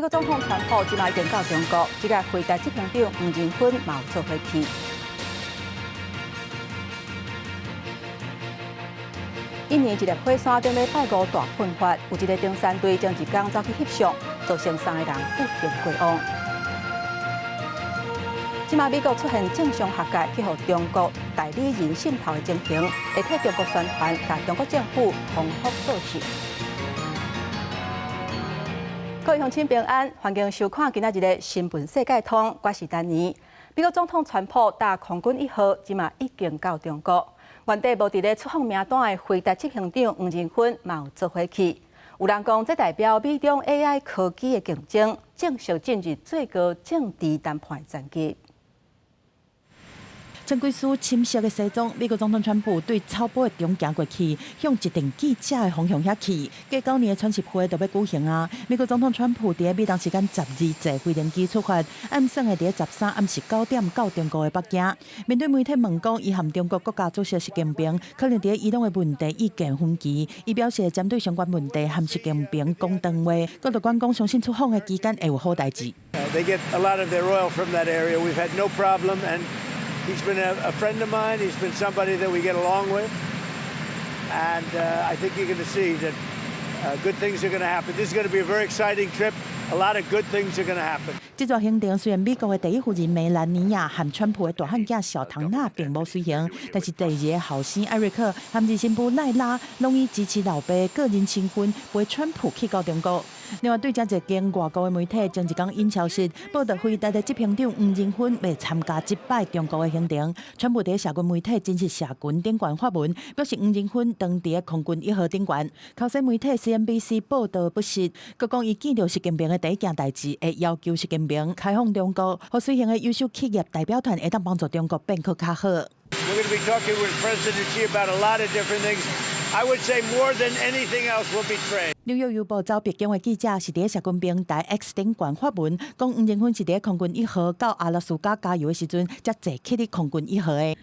国总统川普即马已经到中国，这个回答执行长黄仁勋嘛有做伙去。印尼一粒火山顶咧拜五大喷发，有一个登山队将一天走去翕相，造成3个人不幸过往。即马美国出现正常学界去互中国代理人渗透的情形，会替中国宣传，甲中国政府防护措施。各位乡亲平安，欢迎收看今仔日的新闻世界通，我是丹妮。美国总统川普搭空军1号，即马已经到中国。原地无伫咧出访名单的回答执行长黄仁勋嘛有做伙去。有人讲，这代表美中 AI 科技的竞争正式进入最高政治谈判战局。穿几束深色的西装，美国总统川普对草埔的中行过去，向一定记者的方向遐去。过9年的川习会就要举行啊！美国总统川普伫美东时间12日飞行机出发，暗算的伫13暗时9点到中国的北京。面对媒体问讲，伊和中国国家主席习近平可能伫移动的问题意见分歧，伊表示针对相关问题和习近平讲长话，佮着讲相信出访的期间会有好代志。They get a lot of their oil from that area. We've had no problem and. He's been a friend of mine. He's been somebody that we get along with. And I think you're going to see that good things are going to happen. This is going to be a very exciting trip. A lot of good things are going to happen. 这座行程虽然美国的第一夫人梅兰妮亚和川普的大汉囝小唐纳并无随行，但是第2个后生艾瑞克和二新妇奈拉拢以支持老爸个人身份陪川普去到中国。另外，对这一间外国的媒体前一天因消息报道，回答的执行长黄仁勋未参加这摆中国的行程。川普在社群媒体真实社群顶悬发文，表示黄仁勋当伫空军1号顶悬。靠西媒体 CNBC 报道不实，佮讲伊见到习近平的第一件代志，会要求习近平开放中国，和随行的优秀企业代表团会当帮助中国变更较好。We're going to be talking with President Xi about a lot of different things. I would say more than anything else will be trade. 纽约邮报遭北京的记者是伫社群平台 X 顶悬发文，讲黄仁勋是伫空军1号到阿拉斯加加油的时阵，才坐去哩空军1号的。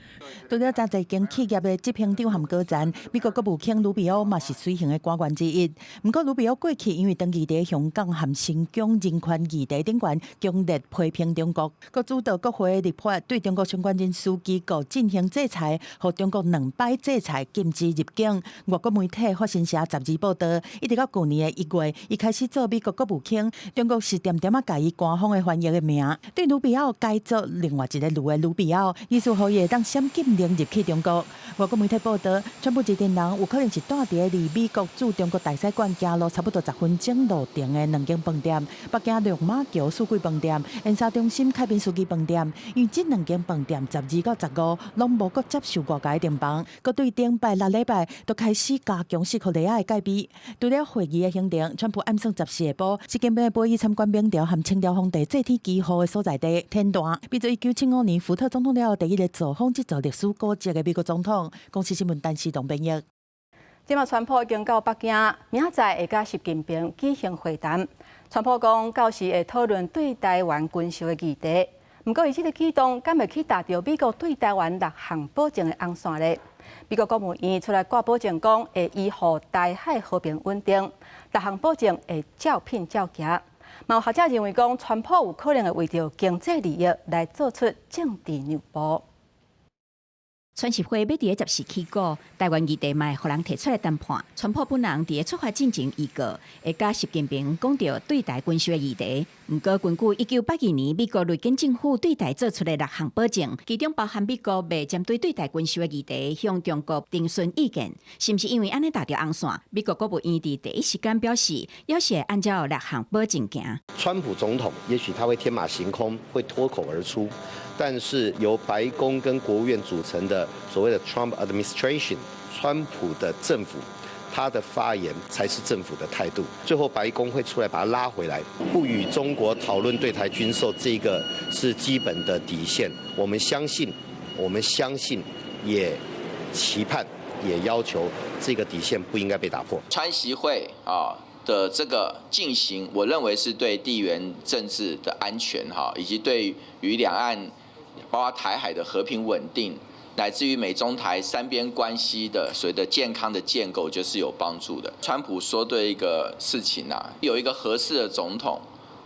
除了真侪间企业的执行长和高层，美国国务卿卢比奥嘛是随行的官员之一。不过卢比奥过去因为长期伫香港和新疆人权议题顶悬强烈批评中国，佮主导国会立法对中国相关人士机构进行制裁，和中国2摆制裁禁止入境。外国媒体法新社12报道，一直到去年的1月，伊开始做美国国务卿，中国是点点甲伊官方的翻译的名，对卢比奥改做另外一个卢的卢比奥，意思互伊会当闪禁令入去中国。外国媒体报道，川普一群人有可能是住伫离美国驻中国大使馆行路差不多10分钟路程的2间饭店，北京亮马桥书记饭店、燕莎中心凯宾书记饭店，因为这2间饭店12到15拢无阁接受外界订房，阁对顶摆6礼拜都开始加强失去内亚的戒备。除了会议的行程，川普暗算14下晡，习近平陪伊参观明朝和清朝皇帝祭天旗号的所在地天坛，比作1975年福特总统了后第一个造访这座历史古迹的美国总统。公司新闻单时董编译。今麦川普已经到北京，明仔会甲习近平举行会谈。川普讲，到时会讨论对台湾军售的议题。不过，伊这个举动敢会去达到美国对台湾6项保证的红线呢？美国国务院出来挂保证讲，会依护台海和平稳定，6项保证会照拼照行。有学者认为讲，川普有可能会为着经济利益来做出政治让步。川习会要伫14起过，台湾议题嘛会互人提出来谈判。川普本人伫出发进前预告，会甲习近平讲到对台军售的议题。不过，根据1982年美国瑞根政府对台做出的6项保证，其中包含美国未针对对台军售的议题向中国征询意见，是毋是因为安尼达到红线？美国国务院伫第一时间表示，要是按照6项保证行。川普总统也许他会天马行空，会脱口而出。但是由白宫跟国务院组成的所谓的 Trump Administration， 川普的政府，他的发言才是政府的态度。最后白宫会出来把他拉回来，不与中国讨论对台军售，这个是基本的底线。我们相信，也期盼，也要求这个底线不应该被打破。川习会的这个进行，我认为是对地缘政治的安全以及对于两岸。包括台海的和平稳定，乃至于美中台3边关系的所谓的健康的建构，就是有帮助的。川普说对一个事情有一个合适的总统，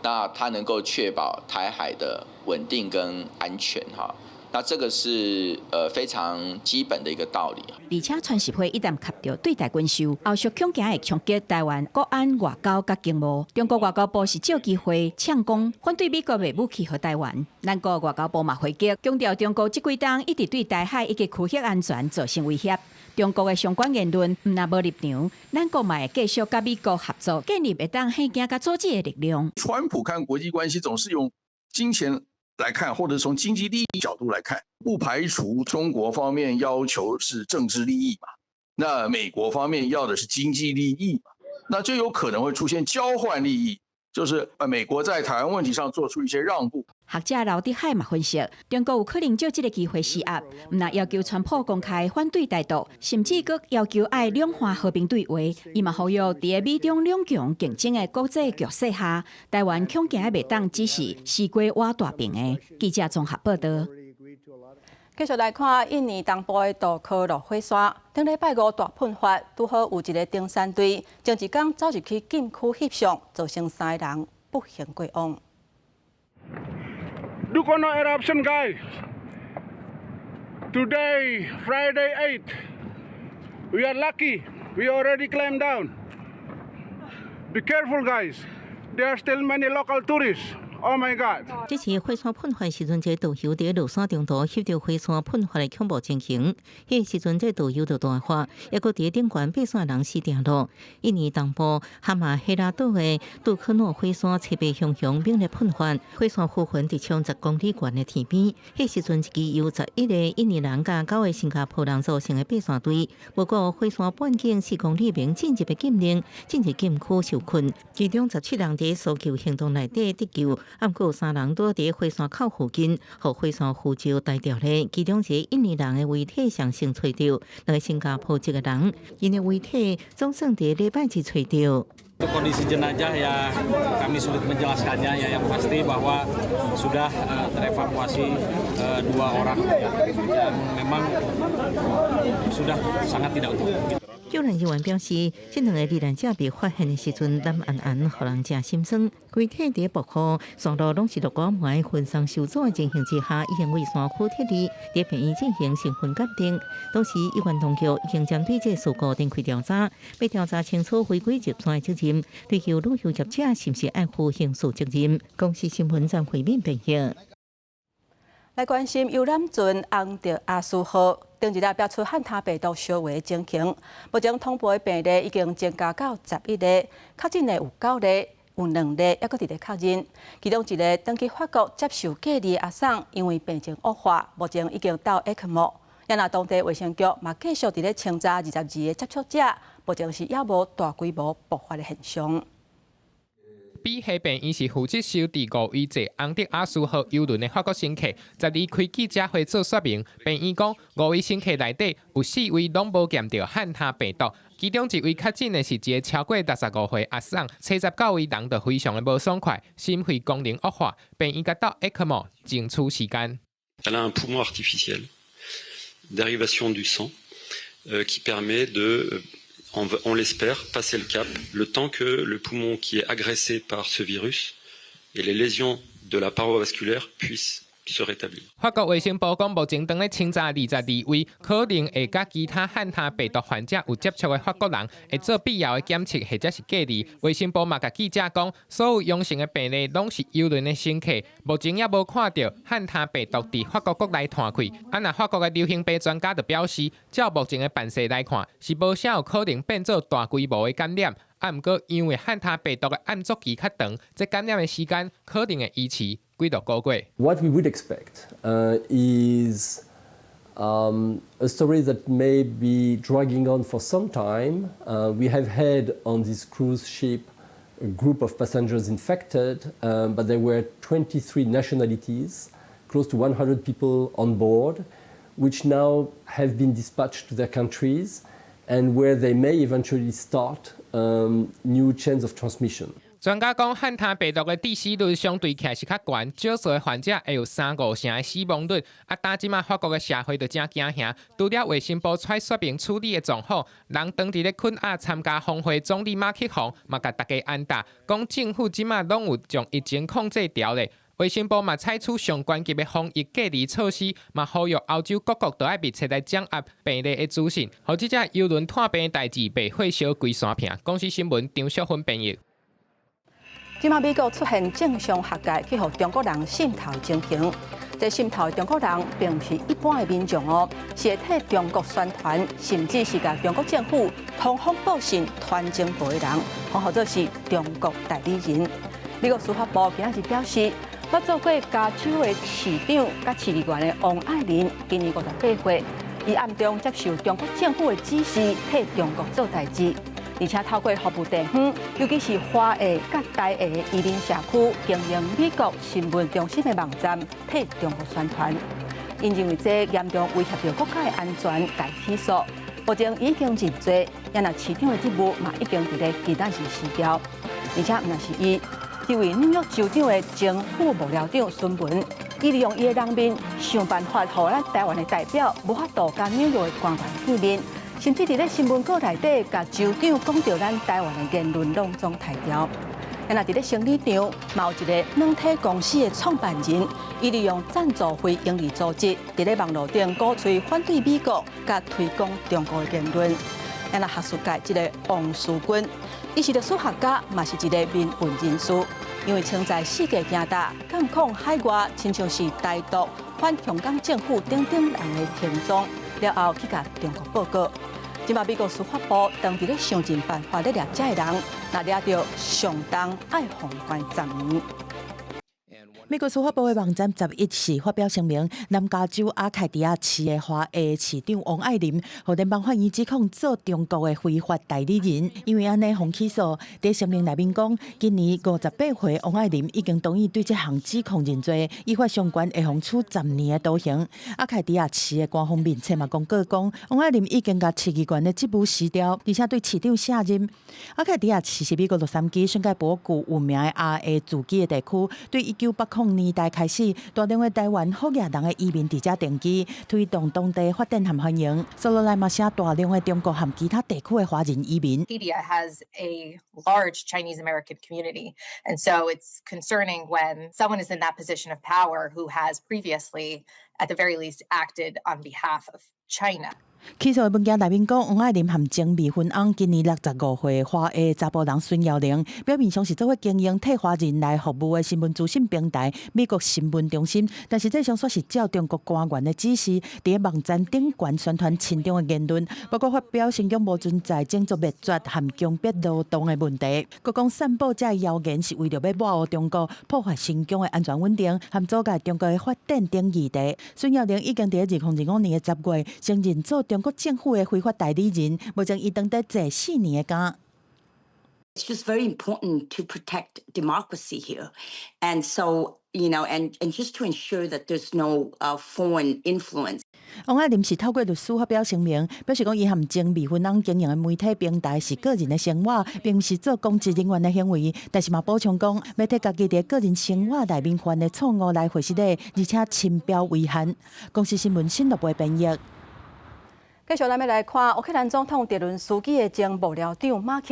那它能够确保台海的稳定跟安全哈。那这个是非常基本的一个道理。而且川协会一旦卡到对台军售，后续恐惊会冲击台湾国安、外交甲经贸。中国外交部是借机会呛攻，反对美国卖武器给台湾。咱国外交部嘛回击，强调中国这几天一直对台海以及区域安全造成威胁。中国的相关言论唔那无立场，咱国嘛会继续甲美国合作，建立会当现行甲组织的力量。川普看国际关系总是用金钱来看，或者从经济利益角度来看，不排除中国方面要求是政治利益嘛，那美国方面要的是经济利益嘛，那就有可能会出现交换利益，就是美国在台湾问题上做出一些让步。学者刘德海嘛分析，中国有可能借这个机会施压，唔那要求川普公开反对态度，甚至阁要求爱两岸和平对话。伊嘛呼吁伫美中两强竞争的国际局势下，台湾恐惊袂当只是西瓜挖大饼的。记者综合报道。继续来看印尼东部的杜科洛火山，顶礼拜五大喷发，拄好有一个登山队前一天走入去禁区翕相，造成3个人不幸过往。Dukono eruption, guys. Today, Friday 8. We are lucky. We already climbed down. Be careful, guys. There are still many local tourists. Oh my God！ 这次火山喷发时阵，这导游伫落山中途翕到火山喷发的恐怖情形。迄时阵，这导游就大发，还佫伫顶悬爬山人死掉了。印尼东部哈马希拉岛的杜克诺火山侧背向猛烈喷发，火山附近伫超10公里悬的天边。迄时阵，一支由11个印尼人甲9个新加坡人组成的爬山队，不过火山半径4公里边进入的禁令，进入禁区受困，其中17人伫搜救行动内底得救。还佫有3人躲伫火山口附近，互火山呼召带掉咧。其中一个印尼人的遗体上先找到，2个新加坡1个人，因的遗体总算伫礼拜1找到。Kondisi jenazah ya kami sulit menjelaskannya ya, yang pasti bahwa sudah terevakuasi 2 orang yang memang sudah sangat tidak utuh。救援人员表示，这2个罹难者被发现的时阵，蓝暗暗，互人真心酸。规体伫薄荷山路拢是落雨霾、分散受阻的情形之下，已经为山区thiết立伫便医进行成分鉴定。当时，医院当局已经针对这事故展开调查，要调查清楚违规集山的责任，追究旅游业者是不是爱负刑事责任。公司新闻站会面评析。来关心游览船昂德阿苏号，前一日标出汉他病毒小为情形，目前通报的病例已经增加到11例，确诊的有9例，有2例还佫伫咧确认，其中1个登去法国接受隔离的阿桑，因为病情恶化，目前已经到 ECMO。也那当地卫生局嘛继续伫咧清查22个接触者，目前是也无大规模爆发的现象。比黑病院是负责收治5位坐昂德阿苏号邮轮的法国乘客，12开记者会做说明。病院讲，5位乘客内底有4位拢无验到汉他病毒，其中1位确诊的是一个超过65岁阿桑，79位人就非常的无爽快，心肺功能恶化，病院甲到 ECMO 争取时间。Elle a un poumon artificiel dérivation du sang qui permet de...on l'espère, passer le cap, le temps que le poumon qui est agressé par ce virus et les lésions de la paroi vasculaire puissent se rétablir。法国卫生部讲，目前正咧清查22位可能会甲其他汉他病毒患者有接触的法国人，会做必要的检测或者是隔离。卫生部嘛甲记者讲，所有阳性的病例拢是邮轮的乘客，目前也无看到汉他病毒伫法国国内传开。那法国的流行病专家就表示，照目前的办势来看，是无啥有可能变做大规模的感染。毋过，因为汉他病毒的暗作期较长，这感染的时间可能会延迟几多个月。What we would expect is a story that may be dragging on for some time. We have had on this cruise ship a group of passengers infected, but there were 23 nationalities, close to 100 people on board, which now have been dispatched to their countries and where they may eventually start new chains of transmission. 专家讲，汉他病毒的致死率相对起来是较悬，少数的患者会有3-5成的死亡率。但即马法国的社会就正惊吓，除了卫生部出来说明处理的状况，人当伫咧困压参加峰会总理马克宏嘛，甲大家安踏，讲政府即马拢有将疫情控制掉咧。卫生部嘛采取上关级的防疫隔离措施，嘛呼吁欧洲各国都要密切来掌握病例的资讯，互即只邮轮探病代志袂火烧规山片。公司新闻张淑芬编译。即马美国出现正常学界去互中国人渗透情形，这渗透的中国人并不是一般的民众哦，是会替中国宣传，甚至是甲中国政府通风报信、传情报的人，或者是中国代理人。美国司法部今日表示，我做过加州的市长、甲市议员的王爱玲，今年58岁，伊暗中接受中国政府的指示，替中国做代志。而且透过服务地方，尤其是华裔甲台裔的移民社区，经营美国新闻中心的网站，替中国宣传。因认为这严重威胁到国家的安全，该起诉。目前已经认罪，也那市长的职务嘛已经伫咧期待时辞掉。而且唔但是伊，这位纽约州长的前副幕僚长孙文，伊利用伊的人面想办法，互咱台湾的代表无法度甲纽约的官员见面。甚至伫咧新闻稿内底，甲州长讲到咱台湾的言论拢总抬掉。那伫咧生理场，嘛有一个软体公司的创办人，伊利用赞助非营利组织，伫咧网络顶鼓吹反对美国，甲推广中国的言论。那学术界一个王树军，伊是个数学家，嘛是一个民运人士，因为曾在世界行大、监控海外，亲像是台独、反香港政府等等人的行踪。了后去甲中国报告，即马美国司法部当伫咧想尽办法咧抓这个人，那抓到上当爱封关10年。美国司法部的网站11日发表声明，南加州阿凯迪亚市的华裔市长王爱玲，和联邦法院指控做中国的非法代理人，因为安尼互起诉。在声明内面讲，今年58岁王爱玲已经同意对这项指控认罪，依法相关会互处10年的徒刑。阿凯迪亚市的官方面册嘛公告讲，王爱玲已经甲市议员的职务辞掉，而且对市长卸任。阿凯迪亚市是美国洛杉矶新界博古有名的阿裔自治的地区，对1980年代开始，大量的台湾福建人的移民伫遮定居，推动当地发展和繁荣。所落来嘛，写大量的中国和其他地区的华人移民。Arcadia has a large Chinese American community, and so it's concerning when someone is in that position of power who has previously, at the very least, acted on behalf of China. 起诉的文件内面讲，王爱玲和前未婚翁今年65岁华裔查甫人孙耀玲，表面上是做伙经营替华人来服务的新闻资讯平台美国新闻中心，但实际上说是照中国官员的指示，伫网站顶悬宣传亲中的言论，包括发表成功无存在、种族灭绝和强迫劳动的问题。佮讲散布这谣言是为了要抹黑中国、破坏新疆的安全稳定和阻碍中国的发展等议题。孙耀玲已经伫2005年的10月承认做中国政府的非法代理人，目前已当得坐4年的监。It's just very important to protect democracy here, and so and just to ensure that there's no foreign influence. 王爱玲是透过律师发表声明，表示讲伊和前未婚翁经营的媒体平台是个人的生活，并不是做公职人员的行为。但是嘛补充讲，要替家己伫个人生活内面犯的错误来回实例，而且深表危害。公司新闻新闻部编译。继续咱要来看乌克兰总统泽伦斯基的前幕僚长马克，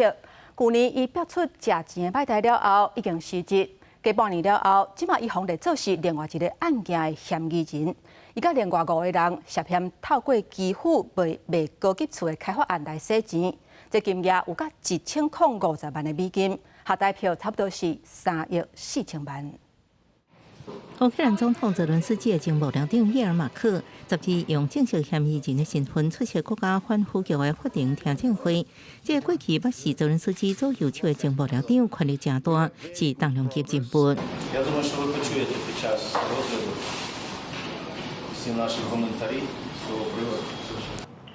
去年伊爆出食钱的歹代了后，已经辞职。过半年了后，即马伊红来做是另外一个案件的嫌疑人。伊甲另外5个人涉嫌透过基辅卖高级厝的开发案来洗钱，这金额有甲1050万的美金，合台票差不多是3亿4千万。乌克兰总统泽伦斯基的前幕僚长伊尔马克10日用正式嫌疑人的身份出席国家反腐局的法庭听证会。这过去捌是泽伦斯基左右手的前幕僚长权力正大，是重量级人物。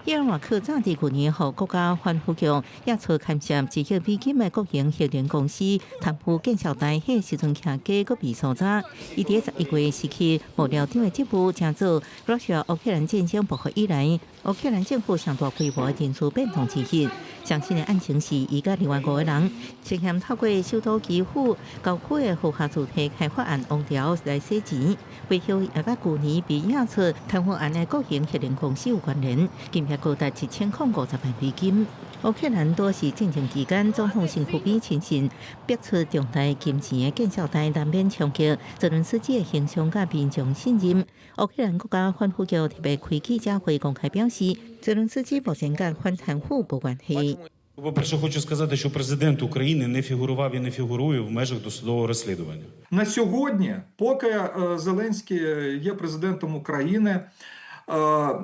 伊尔马克早伫去年和国家反腐局也出牵涉持续美金的国营核能公司贪腐建设台迄时阵徛假国币所在，伊伫11月失去幕僚长的职务，正做罗西亚乌克兰战争爆发以来，乌克兰政府上大规模人事变动之一。相信的案情是，伊甲另外5个人涉嫌透过首都基辅高区的复合主题开发案王条来洗钱，背后也甲去年被验出贪腐案的国营核能公司有关联，金额高达1050万美金。乌克兰多是战争期间，总统辛普比亲信逼出重大金钱的建设台难免冲击泽伦斯基的形象甲民众信任。乌克兰国家反腐局特别开记者会公开表示，泽伦斯基目前甲反贪腐无关系。По-перше, хочу сказати, що президент України не фігурував і не фігурує в межах досудового розслідування. На сьогодні, поки Зеленський є президентом України,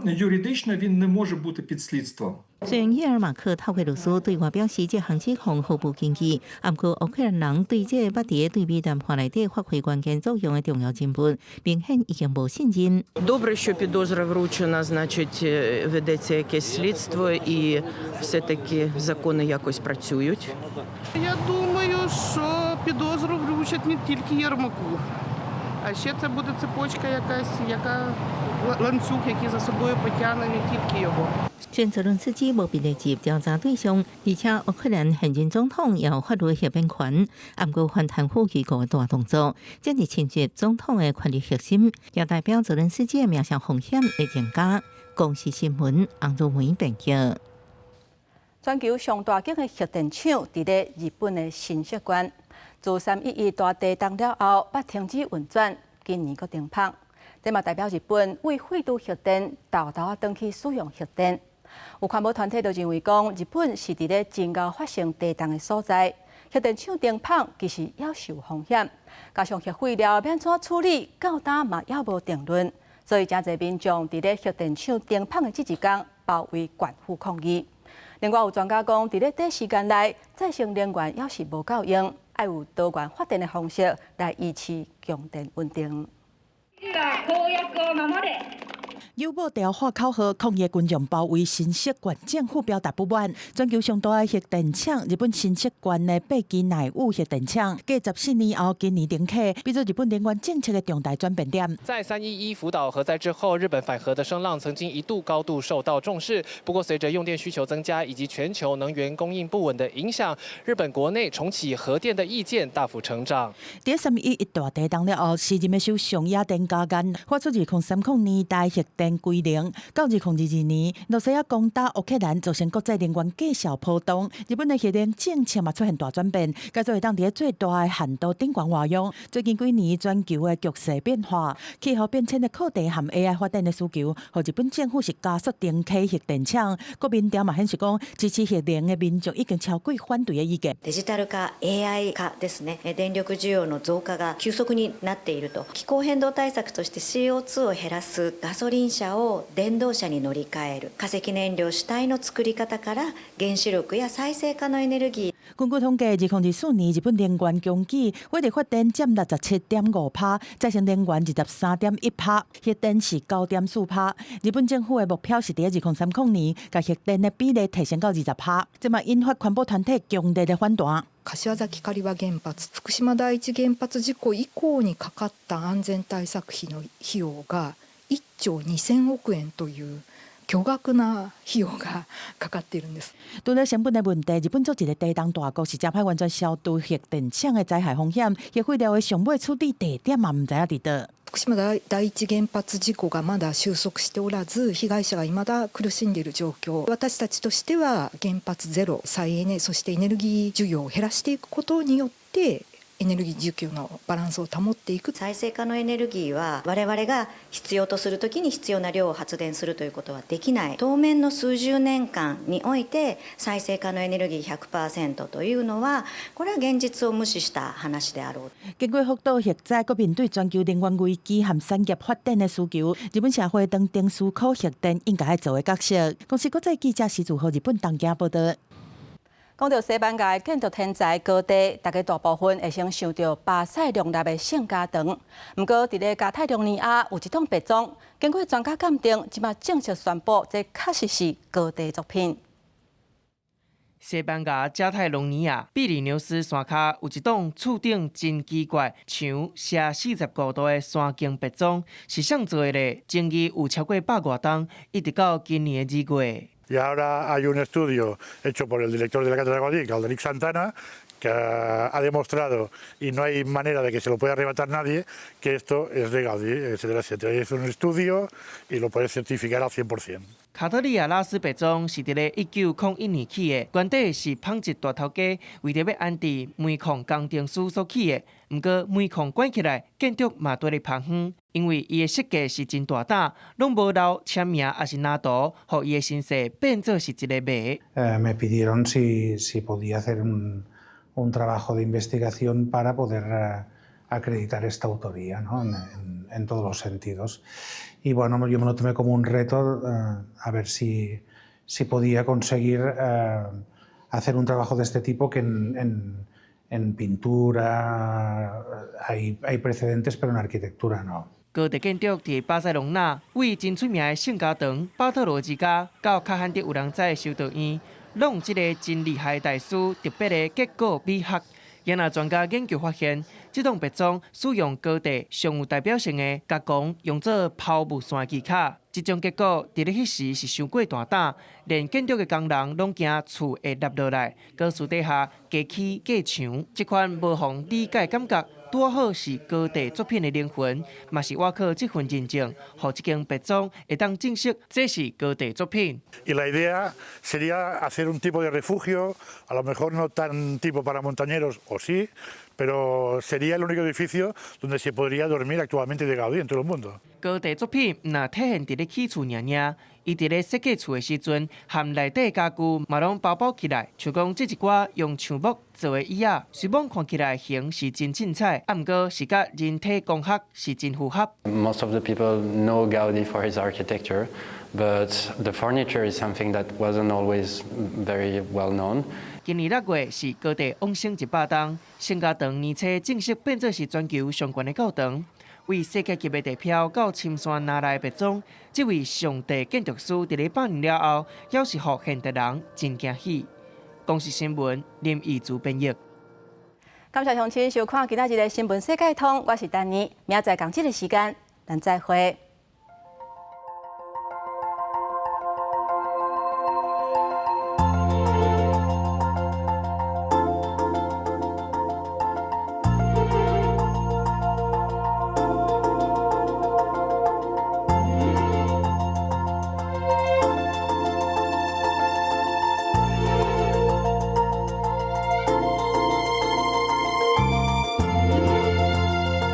юридично він не може бути під слідством. 虽然伊尔马克透过律师对外表示，这项指控毫无根据，不过乌克兰人对这捌伫对美谈判内底发挥关键作用的重要人物，明显已经无信任。Добре, що підозра вручена, значить, ведеться якесь слідство і все-таки закони якось працюють. Я думаю, що підозру вручать не тільки Єрмаку, а ще це буде цепочка якась, яка ланцюг, який за собою потягне не тільки його. 选泽伦斯基无被列入调查对象，而且乌克兰现任总统也有法律协辩权，不过反贪腐机构的大动作，这是侵袭总统的权力核心，也代表泽伦斯基的命上风险会增加。公司新闻洪如梅报道。全球上大型的核电厂伫咧日本的新潟县，自3.11大地震了后，捌停止运转，今年搁停放。这嘛代表日本为废除核电，豆豆啊转去使用核电。有环保团体就认为讲，日本是伫咧真高发生地震的所在，核电厂停放其实也受风险，加上核废料要怎处理，到今嘛也无定论，所以真侪民众伫咧核电厂停放的这一天包围县府抗议。另外有专家讲，伫咧短时间内再生能源也是无够用，要有多元发电的方式来维持供电稳定。友保调化口号，抗议群众包围新潟县政府表达不满。全球上大的核电厂，日本新潟县的北基乃武核电厂，继14年后，今年停启，变作日本能源政策的重大转变点。在3.11福岛核灾之后，日本反核的声浪曾经一度高度受到重视。不过，随着用电需求增加以及全球能源供应不稳的影响，日本国内重启核电的意见大幅成长。在3.11大地震了后，时任的首相野田佳彦发出2030年代核电规定，到2022年，罗西亚攻打乌克兰，造成国际能源价小波动。日本的核电政策嘛出现大转变，改做会当伫最大的限度顶悬活用。最近几年全球的局势变化，气候变迁的课题和 AI 发展的需求，和日本政府是加速停启核電廠。國民調嘛顯示講，支持核電的民眾已經超過反對的意見。デジタル化、AI 化ですね。電力需要の増加が急速になっていると。気候変動対策として CO2 を減らすガソリン車を電動車に乗り換える。化石燃料主体の作り方から原子力や再生可能エネルギー。根據統計，2024年日本能源供給火力發電佔67.5%，再生能源23.1%，核電是9.4%。日本政府的目標是在2030年，將核電的比例提升到20%，這嘛引發環保團體強烈的反彈。柏崎刈羽原発、福島第一原発事故以降にかかった安全対策費の費用が1兆2000億円という巨額な費用がかかっているんです。除了成本的問題，日本作為一個地震大國，是正歹完全消除核電廠的災害風險，核廢料的上尾處理地點嘛唔知影佇倒。福島第一原発事故がまだ収束しておらず、被害者が未だ苦しんでいる状況。私たちとしては原発ゼロ、再エネ、そしてエネルギー需要を減らしていくことによってエネルギー需給のバランスを保っていく。再生可能エネルギーは我々が必要とするときに必要な量を発電するということはできない。当面の数十年間において再生可能エネルギー 100% というのは、これは現実を無視した話であろう。經過福島核災，國面對全球能源危機和產業發展的需求，日本社會當定思考核電應該要做的角色。公司國際記者施祖和日本東京報道。讲到西班牙的建筑天才高地，大家大部分会先想到巴塞隆纳的圣家堂。不过，伫咧加泰隆尼亚有一栋别庄，经过专家鉴定，即马正式宣布，这确实是高地作品。西班牙加泰隆尼亚比利牛斯山脚有一栋厝顶真奇怪、像斜45度的山景别庄，是谁做的咧？争议有超过100多栋，一直到今年的2月。Y ahora hay un estudio hecho por el director de la Cátedra de Guadix, Galderic Santana, que ha demostrado, y no hay manera de que se lo pueda arrebatar nadie, que esto es de Gaudí, etcétera, etcétera. Es un estudio y lo puedes certificar al 100%. 卡特利亚拉斯别庄是伫咧1901年起的，原底是纺织大头家为着要安置煤矿工程师所起的。不过煤矿关起来，建筑嘛对咧旁远，因为伊的设计是真大胆，拢无留签名也是拿图，互伊的身世变做是一个谜。Me pidieron si podía hacer un trabajo de investigación para poder acreditar esta autoría, ¿no? En todos los sentidos. Y bueno, yo me lo tomé como un reto a ver si podía conseguir hacer un trabajo de este tipo que en pintura hay precedentes, pero en arquitectura no. 高地建筑伫巴塞隆纳，为真出名的圣家堂、巴特罗之家，到卡罕迪有人在修道院，拢有一个真厉害的大师特别的结构美学。也那专家研究发现，这栋别庄使用高地上有代表性的加工，用作抛物线技巧。这种结构伫咧迄时是伤过大胆，连建筑的工人拢惊厝会落落来，搁私底下加起加墙。这款无妨理解感觉，拄好是高地作品的灵魂，嘛是我靠这份认证，互这间别庄会当证实这是高地作品。Y la idea sería hacer un tipo de refugio, a lo mejor no tan tipo para montañeros, o sí, pero sería el único edificio donde se podría dormir actualmente de Gaudí en todo el mundo. 高地作品若体现伫咧起厝尔尔，伊伫咧设计厝的时阵，含内底家具嘛拢包包起来，像讲这一寡用橡木做的椅仔，虽然看起来形是真凊彩，啊，毋过是甲人体工学是真符合。Most of the people know Gaudí for his architecture, but the furniture is something that wasn't always very well known. 今年6月是高地往生100栋，圣家堂年初正式变作是全球上悬的教堂。为世界级的地标到深山拿来别庄，这位上帝建筑师伫咧8年了后，要是互现代人真惊喜。公视新闻林义珠编译。感谢乡亲收看今仔日的新闻世界通，我是丹妮，明仔载同这个时间，咱再会。